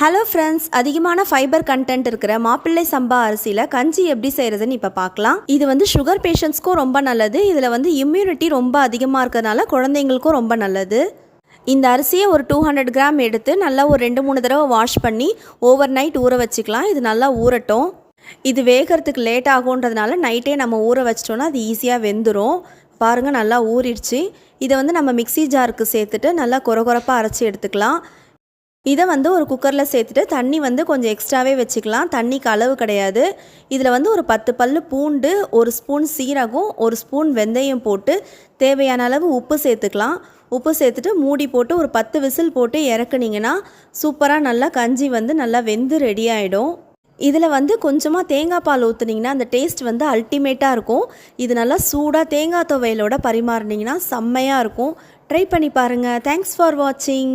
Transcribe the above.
Hello friends, அதிகமான fibre content இருக்கிற மாப்பிள்ளை சம்பா அரிசியில் கஞ்சி எப்படி செய்கிறதுன்னு இப்போ பார்க்கலாம். இது வந்து சுகர் பேஷண்ட்ஸ்க்கும் ரொம்ப நல்லது. இதில் வந்து இம்யூனிட்டி ரொம்ப அதிகமாக இருக்கிறதுனால குழந்தைங்களுக்கும் ரொம்ப நல்லது. இந்த அரிசியை ஒரு 200 கிராம் எடுத்து நல்லா ஒரு 2-3 தடவை வாஷ் பண்ணி ஓவர் நைட் ஊற வச்சுக்கலாம். இது நல்லா ஊறட்டும். இது வேகிறதுக்கு லேட் ஆகுன்றதுனால நைட்டே நம்ம ஊற வச்சிட்டோன்னா அது ஈஸியாக வெந்துடும். பாருங்கள், நல்லா ஊறிடுச்சு. இதை வந்து நம்ம மிக்ஸி ஜாருக்கு சேர்த்துட்டு நல்லா கொரகொரப்பாக அரைச்சி எடுத்துக்கலாம். இதை வந்து ஒரு குக்கரில் சேர்த்துட்டு தண்ணி வந்து கொஞ்சம் எக்ஸ்ட்ராவே வச்சுக்கலாம். தண்ணிக்கு அளவு கிடையாது. இதில் வந்து ஒரு 10 பல்லு பூண்டு, 1 ஸ்பூன் சீரகம், 1 ஸ்பூன் வெந்தயம் போட்டு தேவையான அளவு உப்பு சேர்த்துக்கலாம். உப்பு சேர்த்துட்டு மூடி போட்டு ஒரு 10 விசில் போட்டு இறக்குனிங்கன்னா சூப்பராக நல்லா கஞ்சி வந்து நல்லா வெந்து ரெடி ஆகிடும். இதில் வந்து கொஞ்சமாக தேங்காய் பால் ஊற்றுனீங்கன்னா அந்த டேஸ்ட் வந்து அல்டிமேட்டாக இருக்கும். இது நல்லா சூடாக தேங்காய் துவையலோட பரிமாறினீங்கன்னா செம்மையாக இருக்கும். ட்ரை பண்ணி பாருங்கள். தேங்க்ஸ் ஃபார் வாட்சிங்.